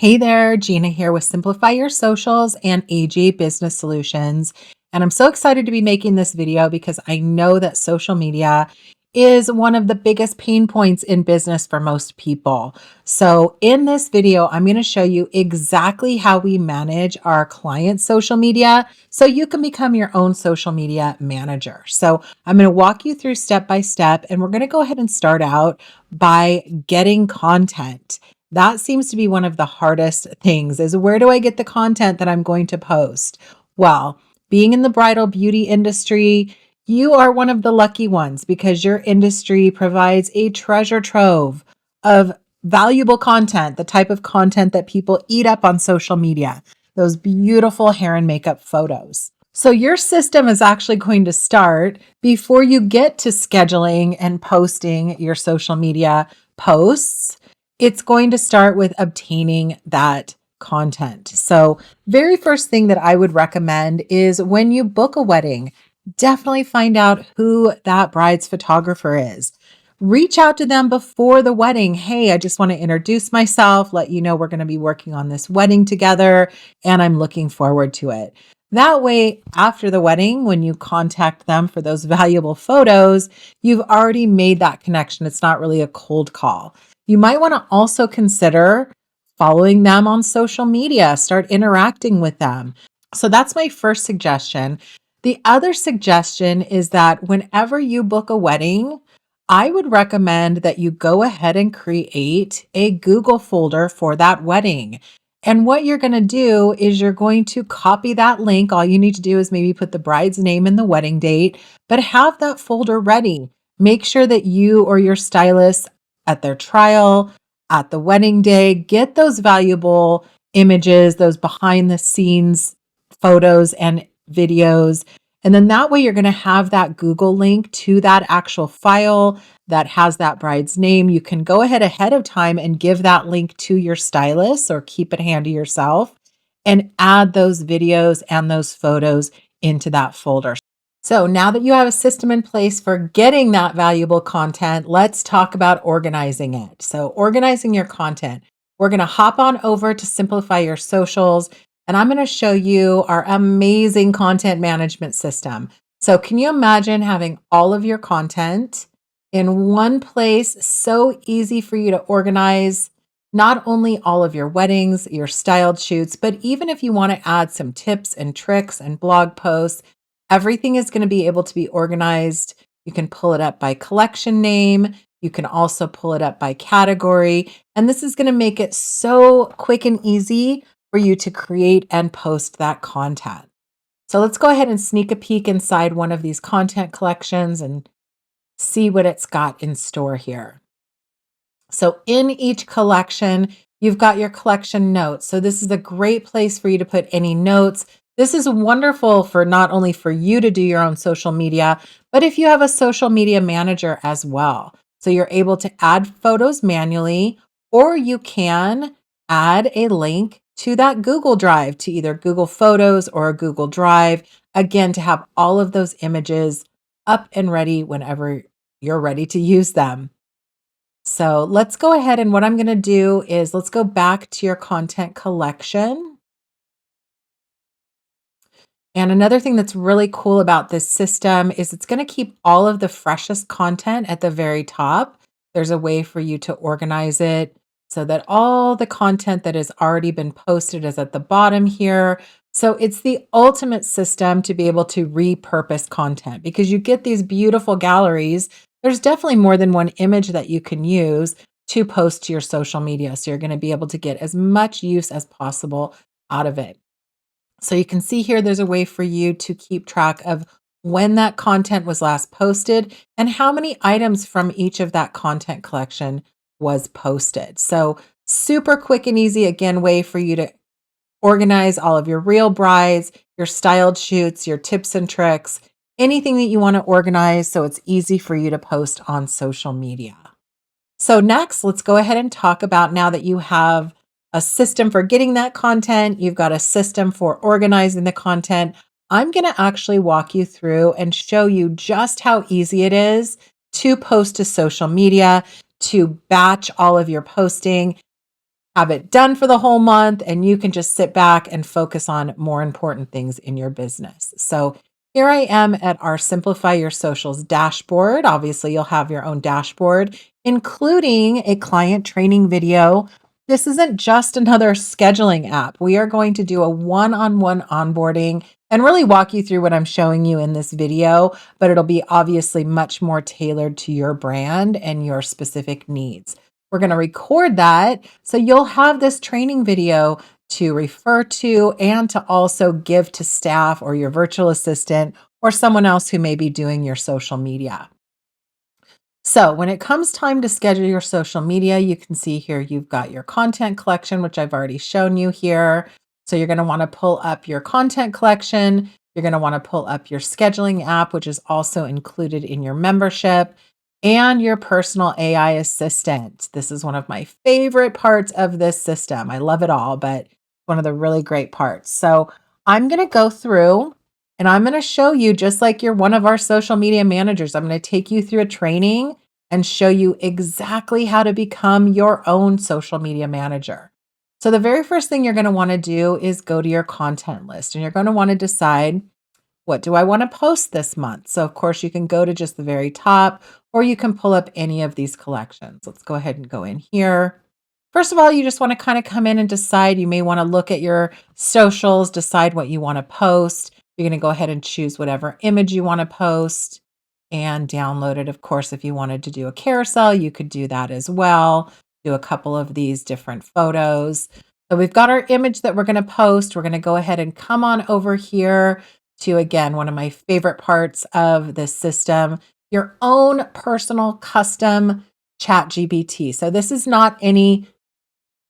Hey there, Gina here with Simplify Your Socials and AG Business Solutions. And I'm so excited to be making this video because I know that social media is one of the biggest pain points in business for most people. So, in this video, I'm going to show you exactly how we manage our clients' social media so you can become your own social media manager. So, I'm going to walk you through step by step, and we're going to go ahead and start out by getting content. That seems to be one of the hardest things is where do I get the content that I'm going to post? Well, being in the bridal beauty industry, you are one of the lucky ones because your industry provides a treasure trove of valuable content, the type of content that people eat up on social media, those beautiful hair and makeup photos. So your system is actually going to start before you get to scheduling and posting your social media posts. It's going to start with obtaining that content. So, very first thing that I would recommend is when you book a wedding, definitely find out who that bride's photographer is. Reach out to them before the wedding. Hey, I just want to introduce myself, let you know we're going to be working on this wedding together, and I'm looking forward to it. That way, after the wedding, when you contact them for those valuable photos, you've already made that connection. It's not really a cold call. You might want to also consider following them on social media, start interacting with them. So that's my first suggestion. The other suggestion is that whenever you book a wedding, I would recommend that you go ahead and create a Google folder for that wedding. And what you're going to do is you're going to copy that link. All you need to do is maybe put the bride's name and the wedding date, but have that folder ready. Make sure that you or your stylist at their trial, at the wedding day, get those valuable images, those behind the scenes photos and videos. And then that way you're going to have that Google link to that actual file that has that bride's name. You can go ahead of time and give that link to your stylist or keep it handy yourself and add those videos and those photos into that folder. So now that you have a system in place for getting that valuable content, let's talk about organizing it. So organizing your content, we're going to hop on over to Simplify Your Socials, and I'm going to show you our amazing content management system. So can you imagine having all of your content in one place? So easy for you to organize not only all of your weddings, your styled shoots, but even if you want to add some tips and tricks and blog posts, everything is going to be able to be organized. You can pull it up by collection name. You can also pull it up by category. And this is going to make it so quick and easy for you to create and post that content. So let's go ahead and sneak a peek inside one of these content collections and see what it's got in store here. So in each collection, you've got your collection notes. So this is a great place for you to put any notes. This is wonderful for not only for you to do your own social media, but if you have a social media manager as well. So you're able to add photos manually, or you can add a link to that Google Drive, to either Google Photos or a Google Drive, again, to have all of those images up and ready whenever you're ready to use them. So let's go ahead, and what I'm going to do is let's go back to your content collection. And another thing that's really cool about this system is it's going to keep all of the freshest content at the very top. There's a way for you to organize it so that all the content that has already been posted is at the bottom here. So it's the ultimate system to be able to repurpose content because you get these beautiful galleries. There's definitely more than one image that you can use to post to your social media. So you're going to be able to get as much use as possible out of it. So you can see here, there's a way for you to keep track of when that content was last posted and how many items from each of that content collection was posted. So super quick and easy, again, way for you to organize all of your real brides, your styled shoots, your tips and tricks, anything that you want to organize so it's easy for you to post on social media. So next, let's go ahead and talk about, now that you have a system for getting that content, you've got a system for organizing the content. I'm going to actually walk you through and show you just how easy it is to post to social media, to batch all of your posting. have it done for the whole month, and you can just sit back and focus on more important things in your business. So here I am at our Simplify Your Socials dashboard. Obviously, you'll have your own dashboard, including a client training video. This isn't just another scheduling app. We are going to do a one-on-one onboarding and really walk you through what I'm showing you in this video, but it'll be obviously much more tailored to your brand and your specific needs. We're going to record that. So you'll have this training video to refer to and to also give to staff or your virtual assistant or someone else who may be doing your social media. So when it comes time to schedule your social media, you can see here you've got your content collection, which I've already shown you here. So you're going to want to pull up your content collection. You're going to want to pull up your scheduling app, which is also included in your membership, and your personal AI assistant. This is one of my favorite parts of this system. I love it all, but one of the really great parts. So I'm going to go through and I'm going to show you, just like you're one of our social media managers, I'm going to take you through a training and show you exactly how to become your own social media manager. So the very first thing you're going to want to do is go to your content list, and you're going to want to decide, what do I want to post this month? So of course you can go to just the very top, or you can pull up any of these collections. Let's go ahead and go in here. First of all, you just want to kind of come in and decide. You may want to look at your socials, decide what you want to post. You're going to go ahead and choose whatever image you want to post and download it. Of course, if you wanted to do a carousel, you could do that as well. Do a couple of these different photos. So we've got our image that we're going to post. We're going to go ahead and come on over here to, again, one of my favorite parts of this system, your own personal custom chat GPT. So this is not any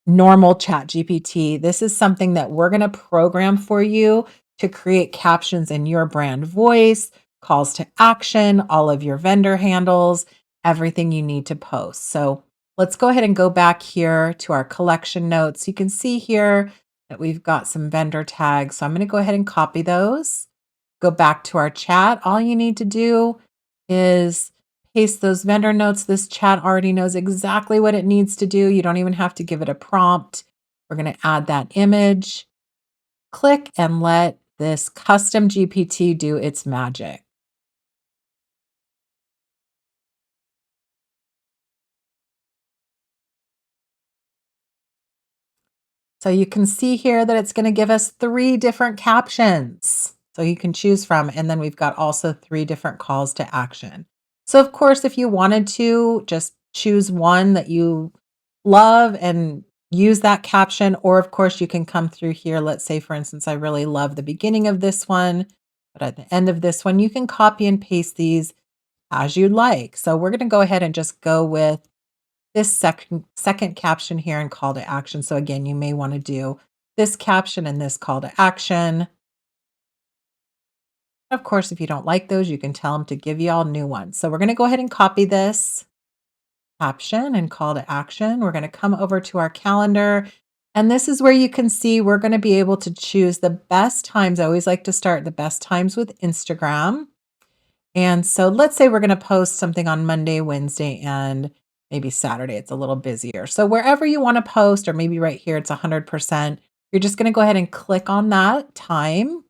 normal chat GPT. This is something that we're going to program for you to create captions in your brand voice, calls to action, all of your vendor handles, everything you need to post. So let's go ahead and go back here to our collection notes. You can see here that we've got some vendor tags. So I'm going to go ahead and copy those. Go back to our chat. All you need to do is paste those vendor notes. This chat already knows exactly what it needs to do. You don't even have to give it a prompt. We're going to add that image. Click and let this custom GPT do its magic. So you can see here that it's going to give us 3 different captions. So you can choose from, and then we've got also 3 different calls to action. So of course, if you wanted to just choose one that you love and use that caption, or of course you can come through here. Let's say, for instance, I really love the beginning of this one, but at the end of this one, you can copy and paste these as you'd like. So we're going to go ahead and just go with this second caption here and call to action. So again, you may want to do this caption and this call to action. Of course, if you don't like those, you can tell them to give you all new ones. So we're going to go ahead and copy this caption and call to action. We're going to come over to our calendar. And this is where you can see we're going to be able to choose the best times. I always like to start the best times with Instagram. And so let's say we're going to post something on Monday, Wednesday, and maybe Saturday. It's a little busier. So wherever you want to post, or maybe right here, it's 100%. You're just going to go ahead and click on that time.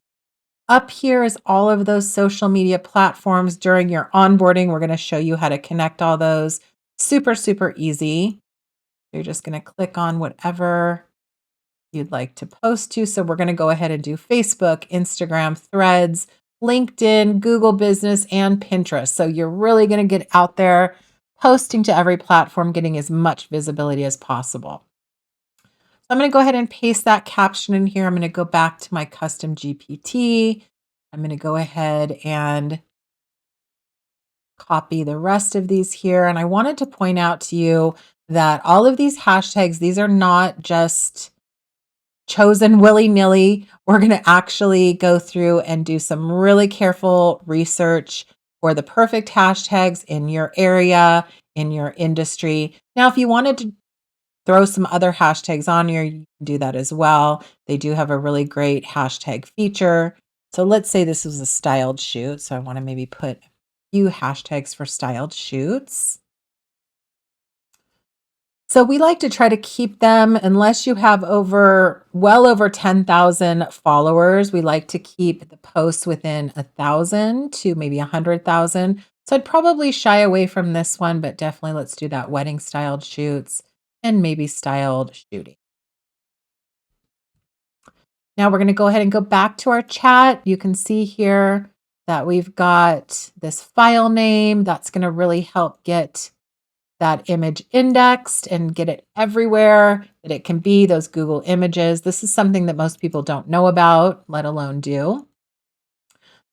Up here is all of those social media platforms. During your onboarding, we're going to show you how to connect all those. Super, super easy. You're just going to click on whatever you'd like to post to. So we're going to go ahead and do Facebook, Instagram, Threads, LinkedIn, Google Business, and Pinterest. So you're really going to get out there posting to every platform, getting as much visibility as possible. So I'm going to go ahead and paste that caption in here. I'm going to go back to my custom GPT. I'm going to go ahead and copy the rest of these here. And I wanted to point out to you that all of these hashtags, these are not just chosen willy-nilly. We're going to actually go through and do some really careful research for the perfect hashtags in your area, in your industry. Now, if you wanted to throw some other hashtags on here, you can do that as well. They do have a really great hashtag feature. So let's say this is a styled shoot. So I want to maybe put a few hashtags for styled shoots. So we like to try to keep them unless you have well over 10,000 followers. We like to keep the posts within 1,000 to maybe 100,000. So I'd probably shy away from this one, but definitely let's do that wedding styled shoots and maybe styled shooting. Now we're going to go ahead and go back to our chat. You can see here that we've got this file name that's going to really help get that image indexed and get it everywhere that it can be, those Google images. This is something that most people don't know about, let alone do.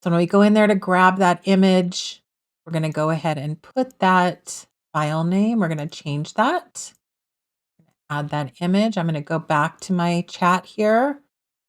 So when we go in there to grab that image, we're going to go ahead and put that file name. We're going to change that, add that image. I'm going to go back to my chat here.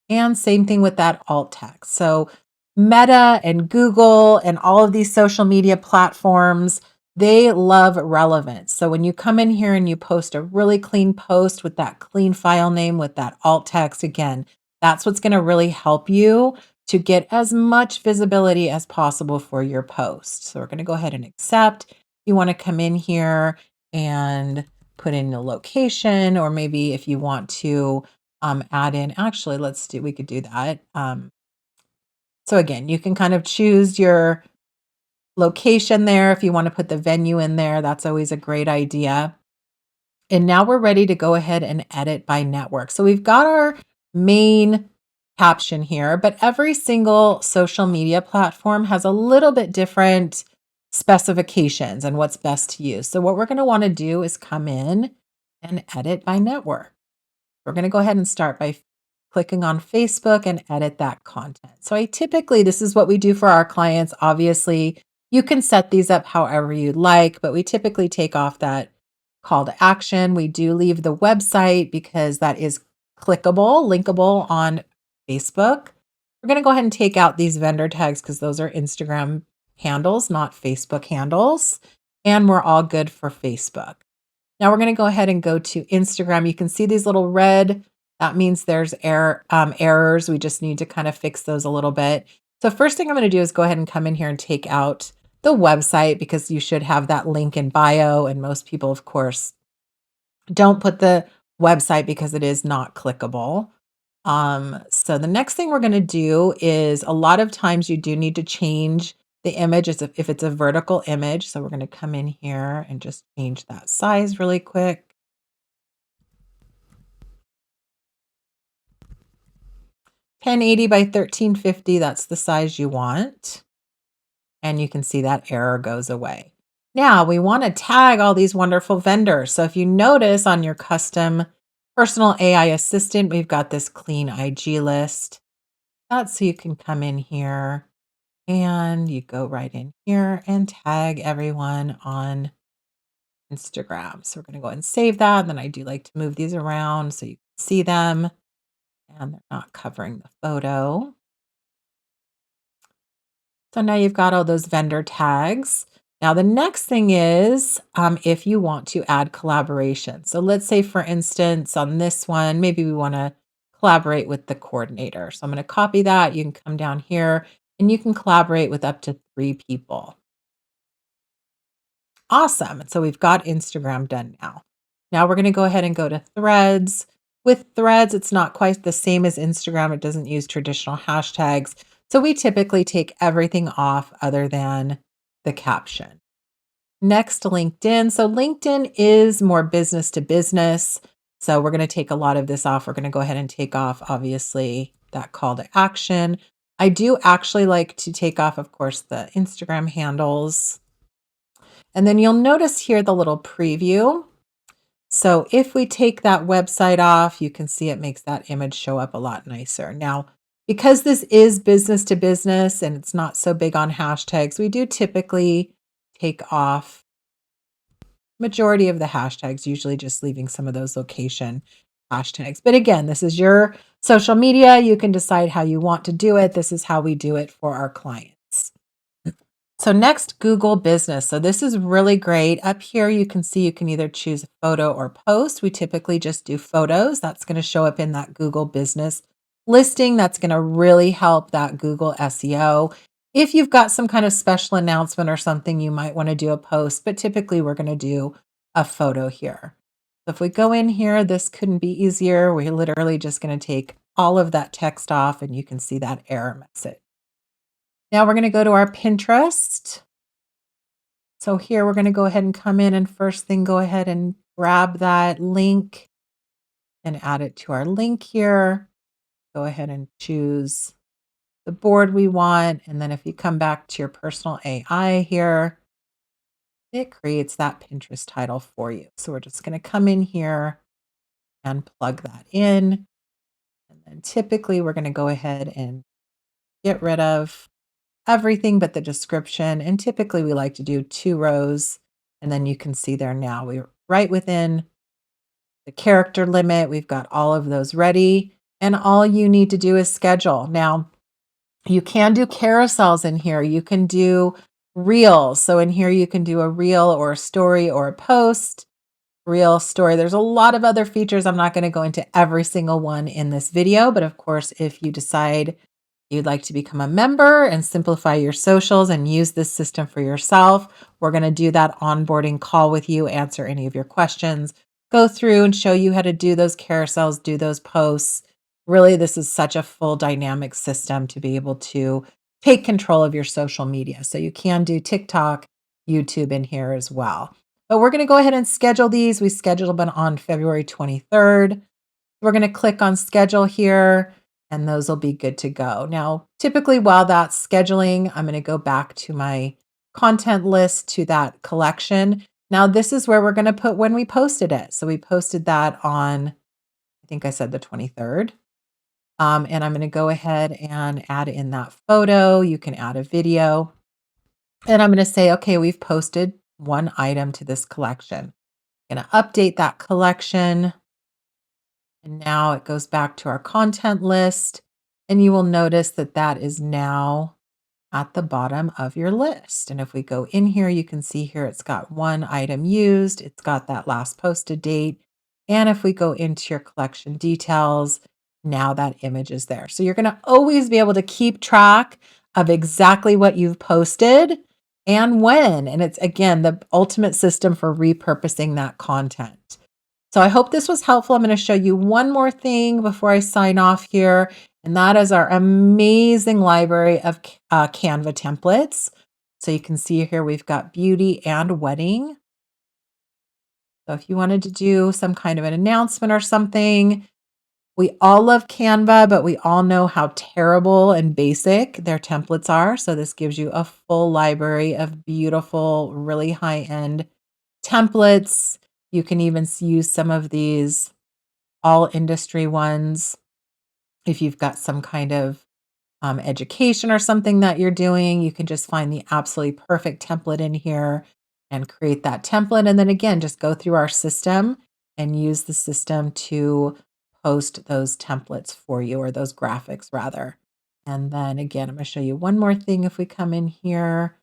And same thing with that alt text. So Meta and Google and all of these social media platforms, they love relevance. So when you come in here and you post a really clean post with that clean file name, with that alt text, again, that's what's going to really help you to get as much visibility as possible for your post. So we're going to go ahead and accept. You want to come in here and put in the location, or maybe if you want to add in, actually, we could do that. So again, you can kind of choose your location there. If you want to put the venue in there, that's always a great idea. And now we're ready to go ahead and edit by network. So we've got our main caption here, but every single social media platform has a little bit different specifications and what's best to use. So what we're going to want to do is come in and edit by network. We're going to go ahead and start by clicking on Facebook and edit that content. So this is what we do for our clients. Obviously, you can set these up however you like, but we typically take off that call to action. We do leave the website because that is clickable, linkable on Facebook. We're going to go ahead and take out these vendor tags because those are Instagram handles, not Facebook handles. And we're all good for Facebook. Now we're going to go ahead and go to Instagram. You can see these little red. That means there's errors. We just need to kind of fix those a little bit. So first thing I'm going to do is go ahead and come in here and take out the website because you should have that link in bio. And most people, of course, don't put the website because it is not clickable. So the next thing we're going to do is a lot of times you do need to change the image if it's a vertical image. So we're going to come in here and just change that size really quick. (1080 by 1350, that's the size you want. And you can see that error goes away. Now we want to tag all these wonderful vendors. So if you notice on your custom personal AI assistant, we've got this clean IG list. That's so you can come in here and you go right in here and tag everyone on Instagram. So we're going to go ahead and save that. And then I do like to move these around so you can see them and they're not covering the photo. So now you've got all those vendor tags. Now the next thing is if you want to add collaboration. So let's say, for instance, on this one, maybe we want to collaborate with the coordinator. So I'm going to copy that. You can come down here and you can collaborate with up to 3 people. Awesome. So we've got Instagram done now. Now we're going to go ahead and go to Threads. With Threads, it's not quite the same as Instagram. It doesn't use traditional hashtags. So we typically take everything off other than the caption. Next, LinkedIn. So LinkedIn is more business to business. So we're going to take a lot of this off. We're going to go ahead and take off, obviously, that call to action. I do actually like to take off, of course, the Instagram handles. And then you'll notice here the little preview. So if we take that website off, you can see it makes that image show up a lot nicer. Now, because this is business to business and it's not so big on hashtags, we do typically take off majority of the hashtags, usually just leaving some of those location hashtags. But again, this is your social media. You can decide how you want to do it. This is how we do it for our clients. So next, Google Business. So this is really great. Up here, you can see you can either choose a photo or post. We typically just do photos. That's going to show up in that Google Business listing. That's going to really help that Google SEO. If you've got some kind of special announcement or something, you might want to do a post, but typically we're going to do a photo here. So if we go in here, this couldn't be easier. We're literally just going to take all of that text off and you can see that error message. Now we're going to go to our Pinterest. So here we're going to go ahead and come in and first thing go ahead and grab that link and add it to our link here. Go ahead and choose the board we want. And then if you come back to your personal AI here, it creates that Pinterest title for you. So we're just going to come in here and plug that in. And then typically we're going to go ahead and get rid of everything but the description. And typically we like to do 2 rows. And then you can see there now we're right within the character limit. We've got all of those ready. And all you need to do is schedule. Now, you can do carousels in here. You can do reels. So in here, you can do a reel or a story or a post. Reel, story. There's a lot of other features. I'm not going to go into every single one in this video, but of course, if you decide you'd like to become a member and simplify your socials and use this system for yourself, we're going to do that onboarding call with you, answer any of your questions, go through and show you how to do those carousels, do those posts. Really, this is such a full dynamic system to be able to take control of your social media. So you can do TikTok, YouTube in here as well. But we're going to go ahead and schedule these. We scheduled them on February 23rd. We're going to click on schedule here, and those will be good to go. Now, typically while that's scheduling, I'm going to go back to my content list to that collection. Now, this is where we're going to put when we posted it. So we posted that on, I think I said the 23rd. And I'm going to go ahead and add in that photo. You can add a video. And I'm going to say, okay, we've posted one item to this collection. I'm going to update that collection. And now it goes back to our content list. And you will notice that that is now at the bottom of your list. And if we go in here, you can see here it's got one item used. It's got that last posted date. And if we go into your collection details, now that image is there. So you're going to always be able to keep track of exactly what you've posted and when. And it's, again, the ultimate system for repurposing that content. So I hope this was helpful. I'm going to show you one more thing before I sign off here, and that is our amazing library of Canva templates. So you can see here we've got beauty and wedding. So if you wanted to do some kind of an announcement or something, we all love Canva, but we all know how terrible and basic their templates are. So this gives you a full library of beautiful, really high-end templates. You can even use some of these all industry ones if you've got some kind of education or something that you're doing. You can just find the absolutely perfect template in here and create that template. And then again, just go through our system and use the system to post those templates for you, or those graphics rather. And then again, I'm going to show you one more thing. If we come in here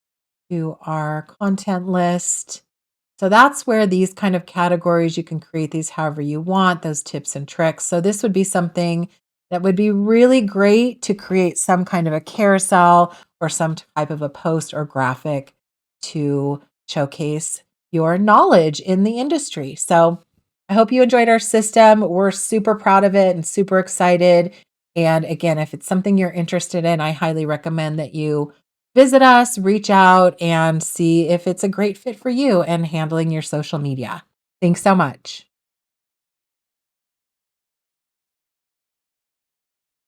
to our content list, so that's where these kind of categories, you can create these however you want, those tips and tricks. So this would be something that would be really great to create some kind of a carousel or some type of a post or graphic to showcase your knowledge in the industry. So I hope you enjoyed our system. We're super proud of it and super excited. And again, if it's something you're interested in, I highly recommend that you visit us, reach out, and see if it's a great fit for you and handling your social media. Thanks so much.